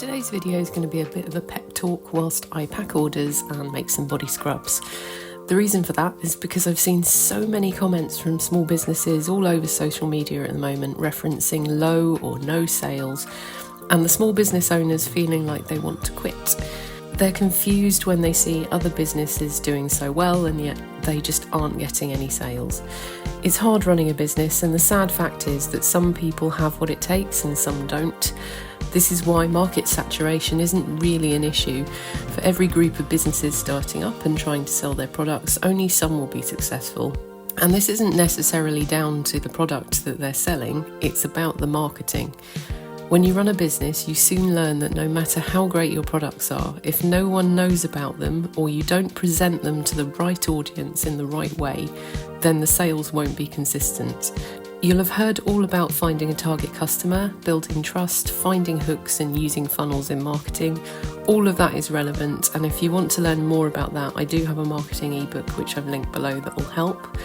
Today's video is going to be a bit of a pep talk whilst I pack orders and make some body scrubs. The reason for that is because I've seen so many comments from small businesses all over social media at the moment referencing low or no sales, and the small business owners feeling like they want to quit. They're confused when they see other businesses doing so well and yet they just aren't getting any sales. It's hard running a business, and the sad fact is that some people have what it takes and some don't. This is why market saturation isn't really an issue. For every group of businesses starting up and trying to sell their products, only some will be successful. And this isn't necessarily down to the product that they're selling, it's about the marketing. When you run a business, you soon learn that no matter how great your products are, if no one knows about them or you don't present them to the right audience in the right way, then the sales won't be consistent. You'll have heard all about finding a target customer, building trust, finding hooks and using funnels in marketing. All of that is relevant, and if you want to learn more about that, I do have a marketing ebook which I've linked below that will help.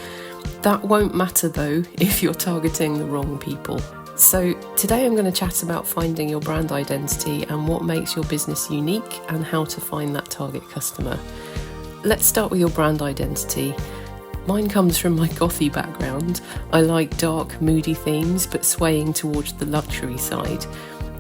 That won't matter though if you're targeting the wrong people. So today I'm going to chat about finding your brand identity and what makes your business unique and how to find that target customer. Let's start with your brand identity. Mine comes from my gothy background. I like dark, moody themes, but swaying towards the luxury side,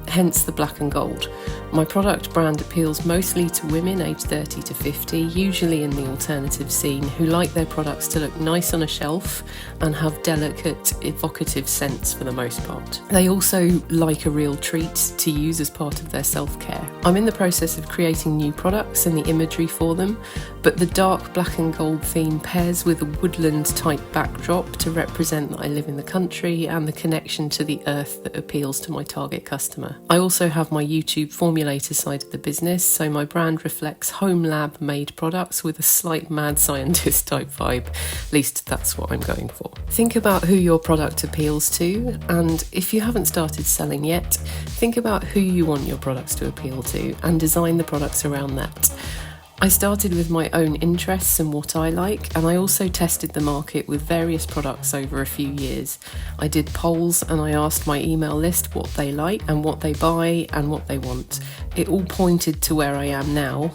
hence the black and gold. My product brand appeals mostly to women aged 30 to 50, usually in the alternative scene, who like their products to look nice on a shelf and have delicate, evocative scents for the most part. They also like a real treat to use as part of their self-care. I'm in the process of creating new products and the imagery for them, but the dark black and gold theme pairs with a woodland type backdrop to represent that I live in the country and the connection to the earth that appeals to my target customer. I also have my YouTube formulator side of the business, so my brand reflects home lab made products with a slight mad scientist type vibe. At least that's what I'm going for. Think about who your product appeals to, and if you haven't started selling yet, think about who you want your products to appeal to and design the products around that. I started with my own interests and what I like, and I also tested the market with various products over a few years. I did polls and I asked my email list what they like and what they buy and what they want. It all pointed to where I am now,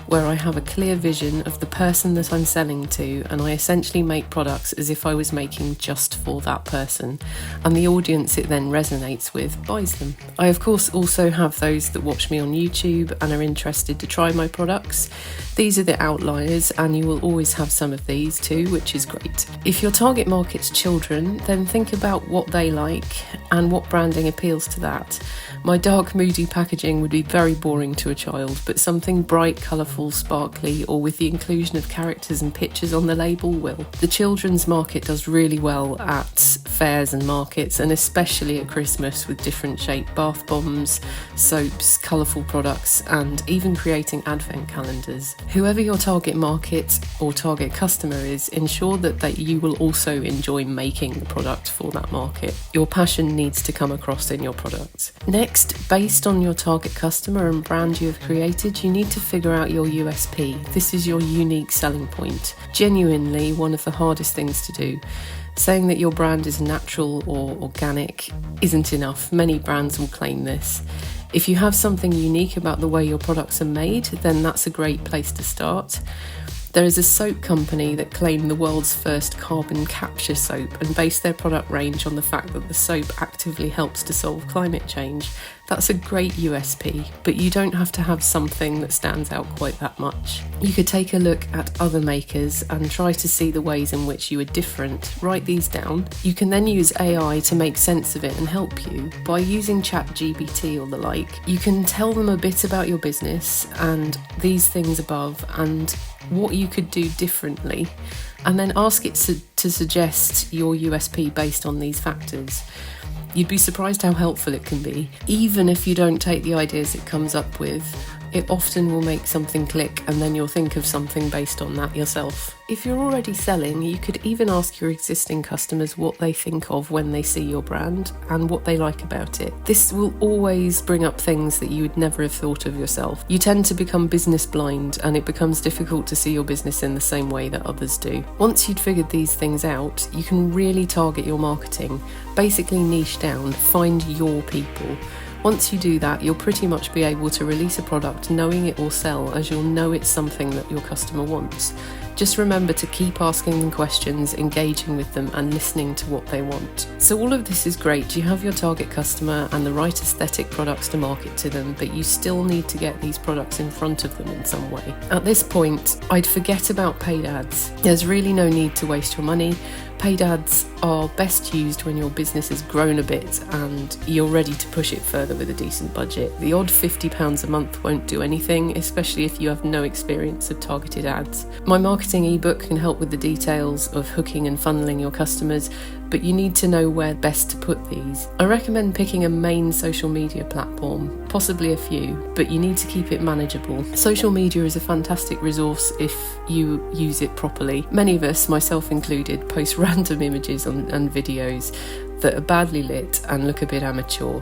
where I have a clear vision of the person that I'm selling to, and I essentially make products as if I was making just for that person, and the audience it then resonates with buys them. I of course also have those that watch me on YouTube and are interested to try my products. These are the outliers, and you will always have some of these too, which is great. If your target market's children, then think about what they like and what branding appeals to that. My dark, moody packaging would be very boring to a child, but something bright, colourful, sparkly, or with the inclusion of characters and pictures on the label will. The children's market does really well at fairs and markets, and especially at Christmas, with different shaped bath bombs, soaps, colourful products, and even creating advent calendars. Whoever your target market or target customer is, ensure that you will also enjoy making the product for that market. Your passion needs to come across in your product. Next, based on your target customer and brand you have created, you need to figure out your USP. This is your unique selling point. Genuinely one of the hardest things to do. Saying that your brand is natural or organic isn't enough. Many brands will claim this. If you have something unique about the way your products are made, then that's a great place to start. There is a soap company that claimed the world's first carbon capture soap and based their product range on the fact that the soap actively helps to solve climate change. That's a great USP, but you don't have to have something that stands out quite that much. You could take a look at other makers and try to see the ways in which you are different. Write these down. You can then use AI to make sense of it and help you. By using ChatGPT or the like, you can tell them a bit about your business and these things above and what you could do differently, and then ask it to suggest your USP based on these factors. You'd be surprised how helpful it can be. Even if you don't take the ideas it comes up with, it often will make something click, and then you'll think of something based on that yourself. If you're already selling, you could even ask your existing customers what they think of when they see your brand and what they like about it. This will always bring up things that you would never have thought of yourself. You tend to become business blind, and it becomes difficult to see your business in the same way that others do. Once you'd figured these things out, you can really target your marketing. Basically niche down, find your people. Once you do that, you'll pretty much be able to release a product knowing it will sell, as you'll know it's something that your customer wants. Just remember to keep asking them questions, engaging with them and listening to what they want. So all of this is great. You have your target customer and the right aesthetic products to market to them, but you still need to get these products in front of them in some way. At this point, I'd forget about paid ads. There's really no need to waste your money. Paid ads are best used when your business has grown a bit and you're ready to push it further with a decent budget. The odd £50 a month won't do anything, especially if you have no experience of targeted ads. My marketing ebook can help with the details of hooking and funneling your customers, but you need to know where best to put these. I recommend picking a main social media platform, possibly a few, but you need to keep it manageable. Social media is a fantastic resource if you use it properly. Many of us, myself included, post random images and videos that are badly lit and look a bit amateur,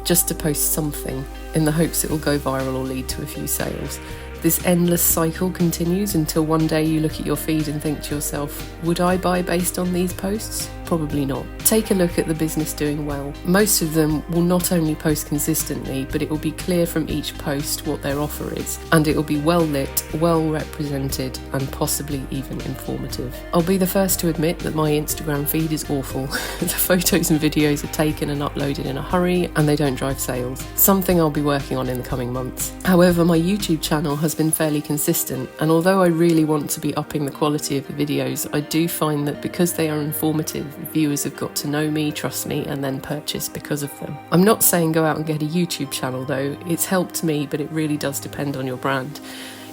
just to post something in the hopes it will go viral or lead to a few sales. This endless cycle continues until one day you look at your feed and think to yourself, would I buy based on these posts? Probably not. Take a look at the business doing well. Most of them will not only post consistently, but it will be clear from each post what their offer is, and it will be well lit, well represented, and possibly even informative. I'll be the first to admit that my Instagram feed is awful. The photos and videos are taken and uploaded in a hurry, and they don't drive sales. Something I'll be working on in the coming months. However, my YouTube channel has been fairly consistent, and although I really want to be upping the quality of the videos, I do find that because they are informative, viewers have got to know me, trust me, and then purchase because of them. I'm not saying go out and get a YouTube channel though. It's helped me, but it really does depend on your brand.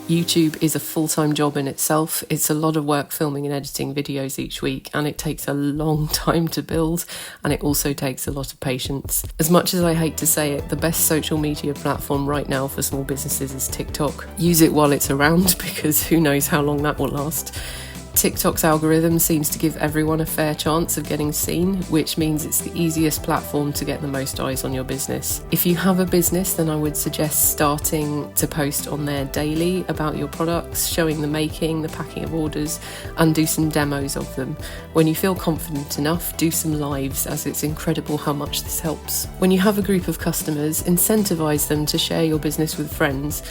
YouTube is a full-time job in itself. It's a lot of work filming and editing videos each week, and it takes a long time to build, and it also takes a lot of patience. As much as I hate to say it, the best social media platform right now for small businesses is TikTok. Use it while it's around, because who knows how long that will last. TikTok's algorithm seems to give everyone a fair chance of getting seen, which means it's the easiest platform to get the most eyes on your business. If you have a business, then I would suggest starting to post on there daily about your products, showing the making, the packing of orders, and do some demos of them. When you feel confident enough, do some lives, as it's incredible how much this helps. When you have a group of customers, incentivize them to share your business with friends.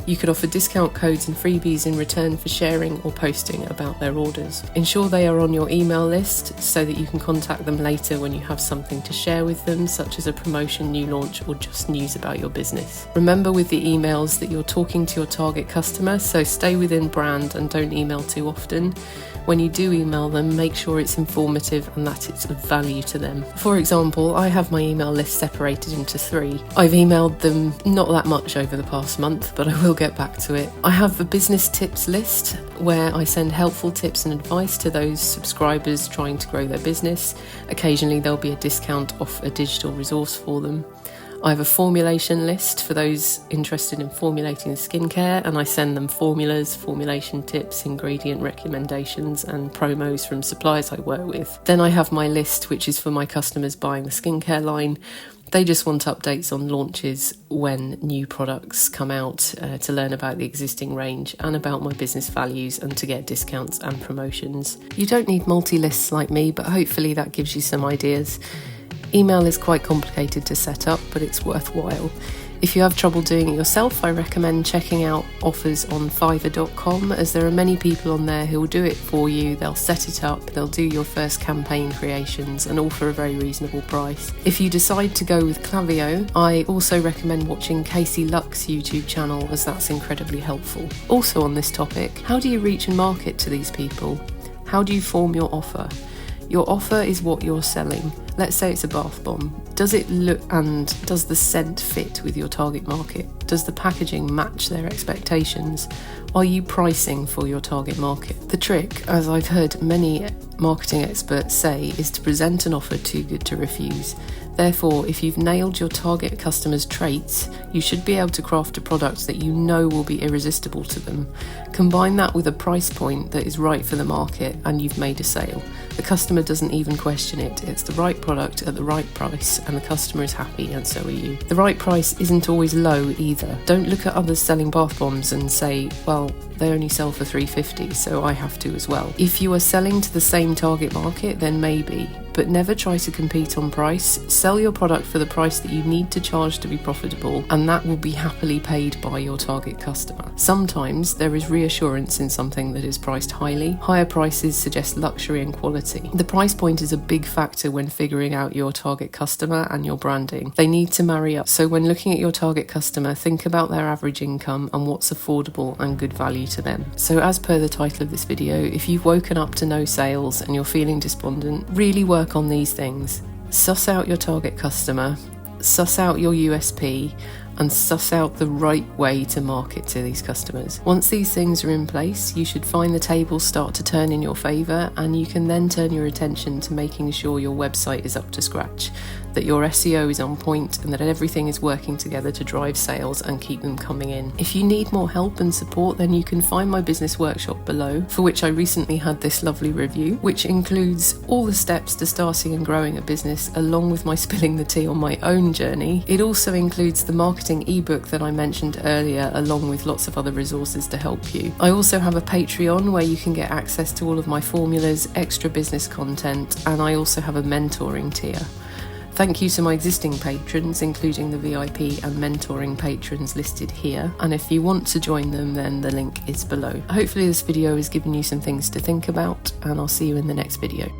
You could offer discount codes and freebies in return for sharing or posting about their orders. Ensure they are on your email list so that you can contact them later when you have something to share with them, such as a promotion, new launch, or just news about your business. Remember with the emails that you're talking to your target customer, so stay within brand and don't email too often. When you do email them, make sure it's informative and that it's of value to them. For example, I have my email list separated into 3. I've emailed them not that much over the past month, but I will get back to it. I have a business tips list where I send helpful tips and advice to those subscribers trying to grow their business. Occasionally there'll be a discount off a digital resource for them. I have a formulation list for those interested in formulating skincare, and I send them formulas, formulation tips, ingredient recommendations, and promos from suppliers I work with. Then I have my list, which is for my customers buying the skincare line. They just want updates on launches when new products come out, to learn about the existing range and about my business values and to get discounts and promotions. You don't need multi-lists like me, but hopefully that gives you some ideas. Email is quite complicated to set up, but it's worthwhile. If you have trouble doing it yourself, I recommend checking out offers on Fiverr.com, as there are many people on there who will do it for you. They'll set it up, they'll do your first campaign creations, and all for a very reasonable price. If you decide to go with Klaviyo, I also recommend watching Casey Luck's YouTube channel, as that's incredibly helpful. Also on this topic, how do you reach and market to these people? How do you form your offer? Your offer is what you're selling. Let's say it's a bath bomb. Does it look and does the scent fit with your target market? Does the packaging match their expectations? Are you pricing for your target market? The trick, as I've heard many marketing experts say, is to present an offer too good to refuse. Therefore, if you've nailed your target customer's traits, you should be able to craft a product that you know will be irresistible to them. Combine that with a price point that is right for the market, and you've made a sale. The customer doesn't even question it. It's the right product at the right price, and the customer is happy, and so are you. The right price isn't always low either. Don't look at others selling bath bombs and say, well, they only sell for $3.50, so I have to as well. If you are selling to the same target market, then maybe, but never try to compete on price. Sell your product for the price that you need to charge to be profitable, and that will be happily paid by your target customer. Sometimes there is reassurance in something that is priced highly. Higher prices suggest luxury and quality. The price point is a big factor when figuring out your target customer and your branding. They need to marry up. So when looking at your target customer, think about their average income and what's affordable and good value to them. So as per the title of this video, if you've woken up to no sales and you're feeling despondent, really work on these things. Suss out your target customer, suss out your USP, and suss out the right way to market to these customers. Once these things are in place, you should find the tables start to turn in your favour, and you can then turn your attention to making sure your website is up to scratch, that your SEO is on point, and that everything is working together to drive sales and keep them coming in. If you need more help and support, then you can find my business workshop below, for which I recently had this lovely review, which includes all the steps to starting and growing a business, along with my spilling the tea on my own journey. It also includes the marketing ebook that I mentioned earlier, along with lots of other resources to help you. I also have a Patreon where you can get access to all of my formulas, extra business content, and I also have a mentoring tier. Thank you to my existing patrons, including the VIP and mentoring patrons listed here, and if you want to join them, then the link is below. Hopefully this video has given you some things to think about, and I'll see you in the next video.